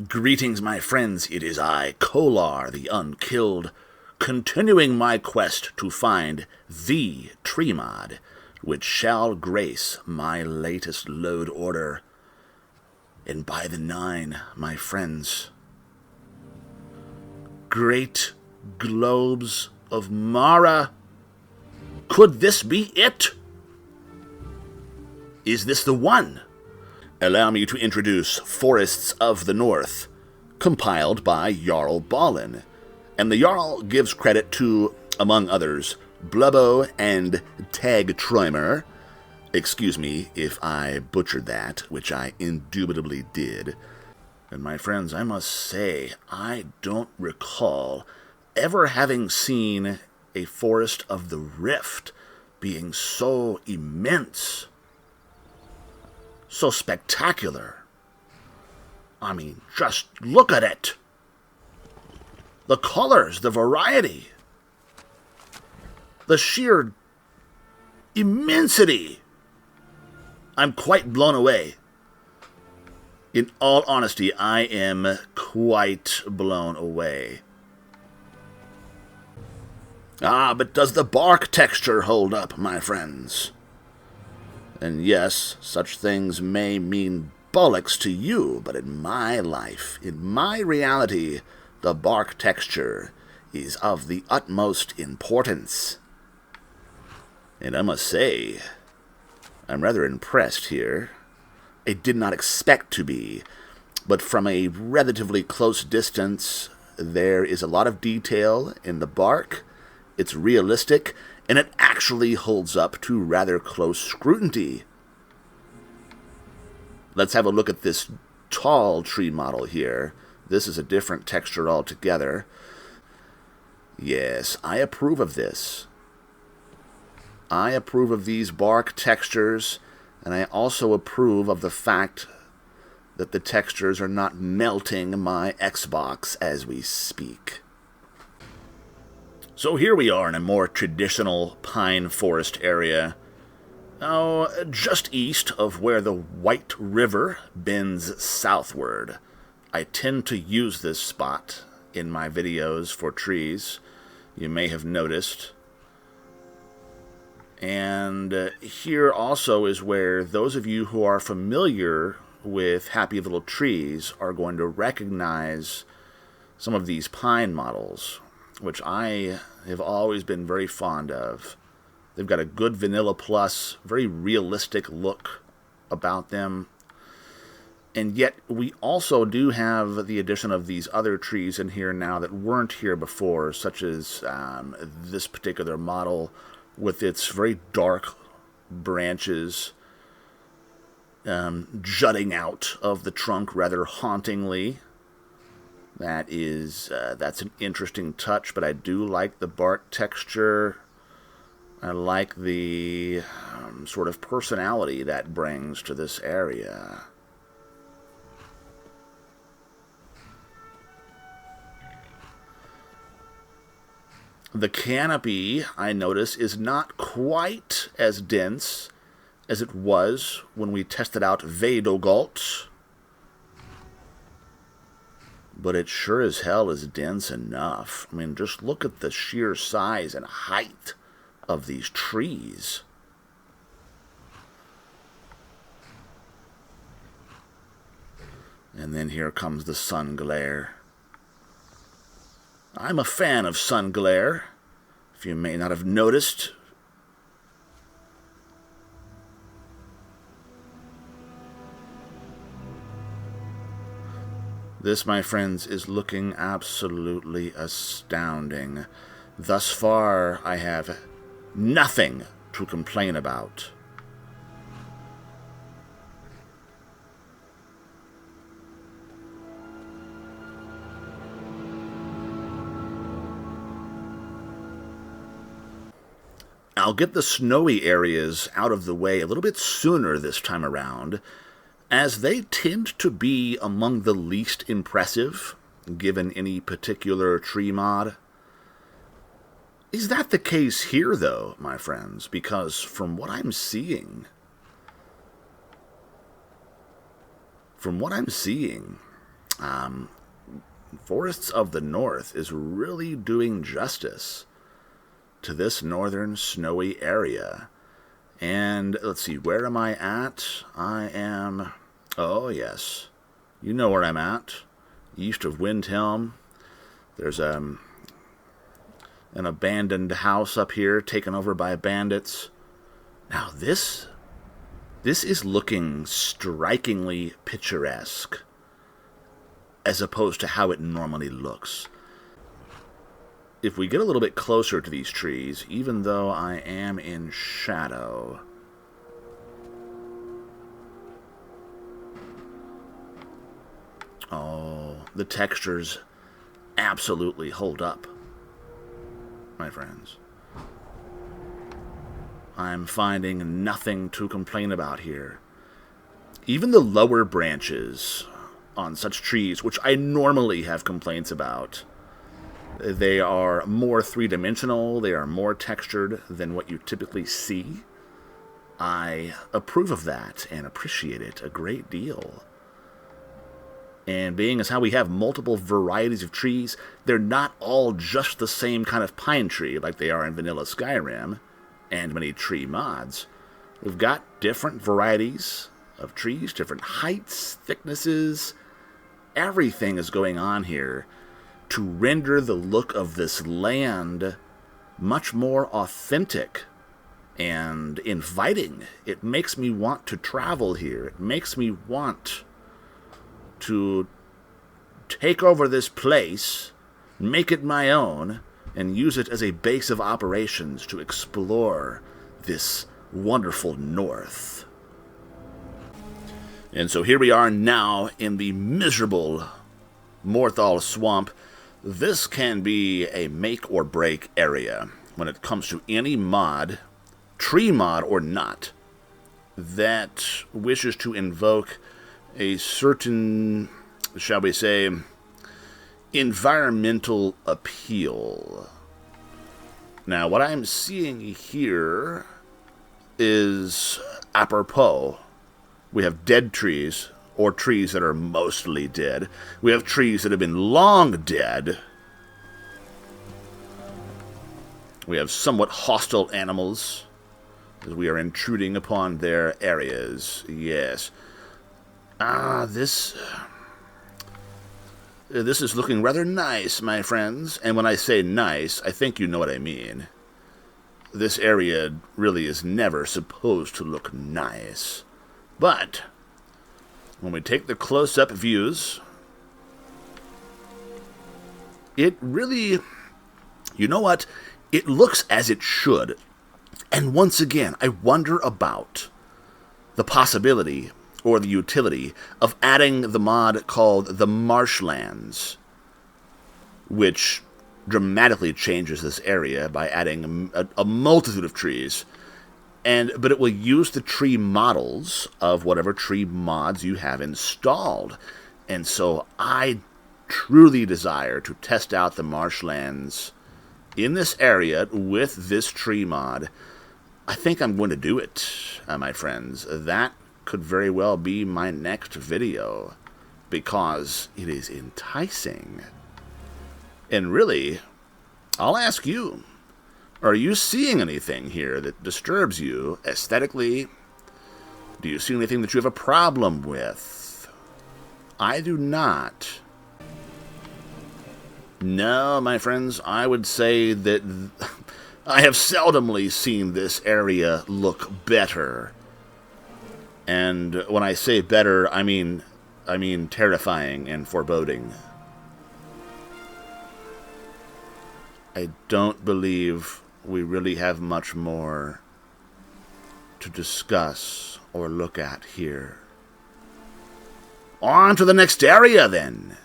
Greetings, my friends, it is I, Kolar the Unkilled, continuing my quest to find the tree mod, which shall grace my latest load order. And by the 9, my friends, Great Globes of Mara. Could this be it? Is this the one? Allow me to introduce Forests of the North, compiled by Jarl Balin. And the Jarl gives credit to, among others, Blubbo and Tag Troimer. Excuse me if I butchered that, which I indubitably did. And my friends, I must say, I don't recall ever having seen a Forest of the Rift being so immense, so spectacular. I mean, just look at it. The colors, the variety, the sheer immensity. I'm quite blown away. In all honesty, I am quite blown away. Ah, but does the bark texture hold up, my friends? And yes, such things may mean bollocks to you, but in my life, in my reality, the bark texture is of the utmost importance. And I must say, I'm rather impressed here. I did not expect to be, but from a relatively close distance, there is a lot of detail in the bark. It's realistic, and it actually holds up to rather close scrutiny. Let's have a look at this tall tree model here. This is a different texture altogether. Yes, I approve of this. I approve of these bark textures, and I also approve of the fact that the textures are not melting my Xbox as we speak. So here we are in a more traditional pine forest area. Now, just east of where the White River bends southward. I tend to use this spot in my videos for trees. You may have noticed. And here also is where those of you who are familiar with Happy Little Trees are going to recognize some of these pine models, which I have always been very fond of. They've got a good Vanilla Plus, very realistic look about them. And yet we also do have the addition of these other trees in here now that weren't here before, such as this particular model with its very dark branches jutting out of the trunk rather hauntingly. That's an interesting touch, but I do like the bark texture. I like the sort of personality that brings to this area. The canopy, I notice, is not quite as dense as it was when we tested out Vedogalt, but it sure as hell is dense enough. I mean, just look at the sheer size and height of these trees. And then here comes the sun glare. I'm a fan of sun glare, if you may not have noticed. This, my friends, is looking absolutely astounding. Thus far, I have nothing to complain about. I'll get the snowy areas out of the way a little bit sooner this time around, as they tend to be among the least impressive, given any particular tree mod. Is that the case here, though, my friends? Because from what I'm seeing, Forests of the North is really doing justice to this northern snowy area. And let's see, where am I at? I am... Oh, yes. You know where I'm at. East of Windhelm. There's an abandoned house up here taken over by bandits. Now this is looking strikingly picturesque as opposed to how it normally looks. If we get a little bit closer to these trees, even though I am in shadow... Oh, the textures absolutely hold up, my friends. I'm finding nothing to complain about here. Even the lower branches on such trees, which I normally have complaints about, they are more three-dimensional, they are more textured than what you typically see. I approve of that and appreciate it a great deal. And being as how we have multiple varieties of trees, they're not all just the same kind of pine tree like they are in vanilla Skyrim and many tree mods. We've got different varieties of trees, different heights, thicknesses. Everything is going on here to render the look of this land much more authentic and inviting. It makes me want to travel here. It makes me want to take over this place, make it my own, and use it as a base of operations to explore this wonderful north. And so here we are now in the miserable Morthal swamp. This can be a make or break area when it comes to any mod, tree mod or not, that wishes to invoke a certain, shall we say, environmental appeal. Now, what I'm seeing here is apropos. We have dead trees, or trees that are mostly dead. We have trees that have been long dead. We have somewhat hostile animals, as we are intruding upon their areas. Yes. This is looking rather nice, my friends. And when I say nice, I think you know what I mean. This area really is never supposed to look nice. But when we take the close-up views, it really, you know what? It looks as it should. And once again, I wonder about the possibility or the utility of adding the mod called the Marshlands, which dramatically changes this area by adding a multitude of trees. But it will use the tree models of whatever tree mods you have installed. And so I truly desire to test out the Marshlands in this area with this tree mod. I think I'm going to do it, my friends. That could very well be my next video, because it is enticing. And really, I'll ask you, are you seeing anything here that disturbs you aesthetically? Do you see anything that you have a problem with? I do not. No, my friends, I would say that I have seldomly seen this area look better. And when I say better, I mean terrifying and foreboding. I don't believe we really have much more to discuss or look at here. On to the next area, then.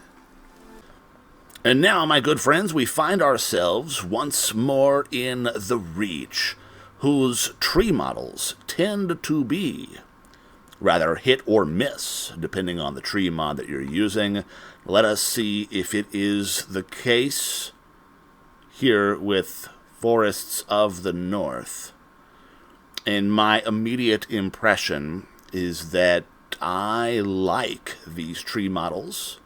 And now, my good friends, we find ourselves once more in the Reach, whose tree models tend to be rather hit or miss, depending on the tree mod that you're using. Let us see if it is the case here with Forests of the North. And my immediate impression is that I like these tree models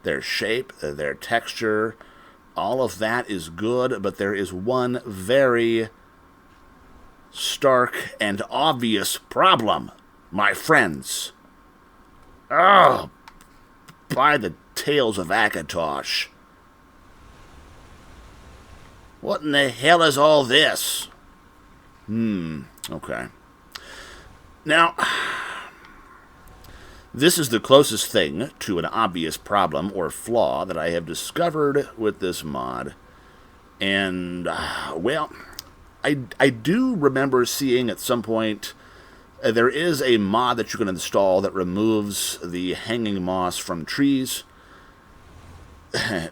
their shape, their texture, all of that is good, but there is one very stark and obvious problem, my friends. Oh, by the tails of Akatosh. What in the hell is all this? Okay. Now, this is the closest thing to an obvious problem or flaw that I have discovered with this mod. And, well, I do remember seeing at some point there is a mod that you can install that removes the hanging moss from trees.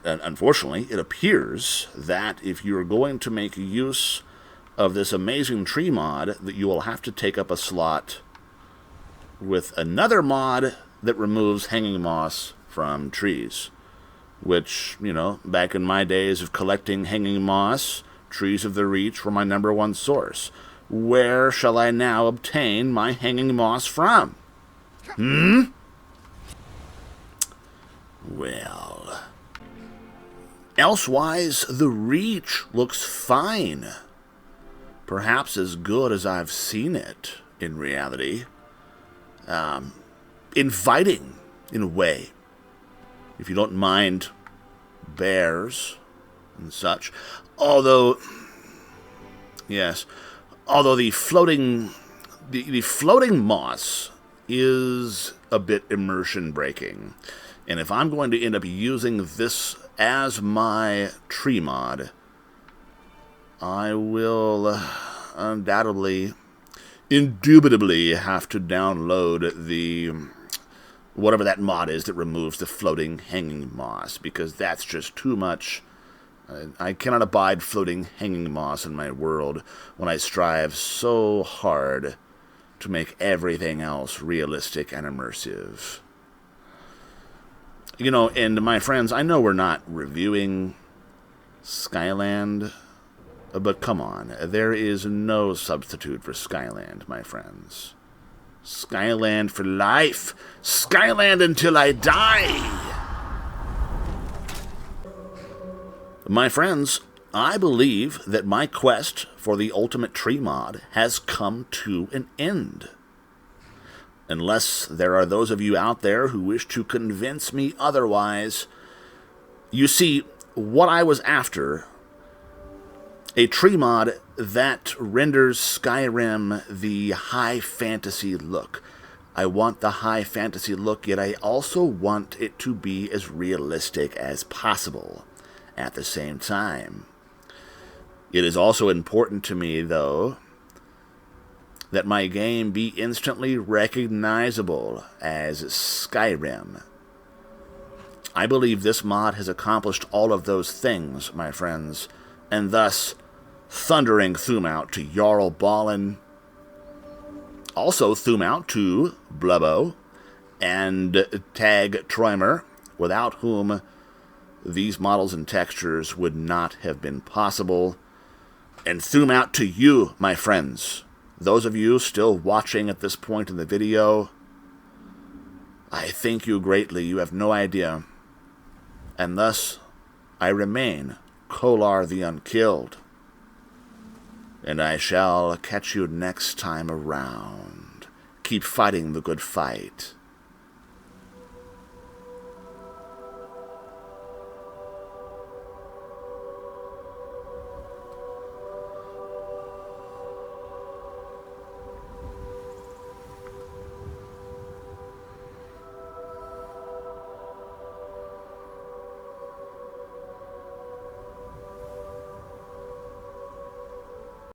Unfortunately, it appears that if you're going to make use of this amazing tree mod, that you will have to take up a slot with another mod that removes hanging moss from trees. Which, you know, back in my days of collecting hanging moss, Trees of the Reach were my #1 source. Where shall I now obtain my hanging moss from? Well, elsewise, the Reach looks fine. Perhaps as good as I've seen it in reality. Inviting, in a way. If you don't mind bears and such. Although, yes, although the floating moss is a bit immersion breaking. And if I'm going to end up using this as my tree mod, I will indubitably have to download the whatever that mod is that removes the floating hanging moss, because that's just too much. I cannot abide floating hanging moss in my world when I strive so hard to make everything else realistic and immersive. You know, and my friends, I know we're not reviewing Skyland, but come on, there is no substitute for Skyland, my friends. Skyland for life! Skyland until I die! My friends, I believe that my quest for the ultimate tree mod has come to an end. Unless there are those of you out there who wish to convince me otherwise. You see, what I was after, a tree mod that renders Skyrim the high fantasy look. I want the high fantasy look, yet I also want it to be as realistic as possible at the same time. It is also important to me, though, that my game be instantly recognizable as Skyrim. I believe this mod has accomplished all of those things, my friends, and thus, thundering Thum out to Jarl Balin, also Thum out to Blubbo and Tag Troimer, without whom these models and textures would not have been possible. And Thum out to you, my friends. Those of you still watching at this point in the video, I thank you greatly. You have no idea. And thus, I remain Kolar the Unkilled. And I shall catch you next time around. Keep fighting the good fight.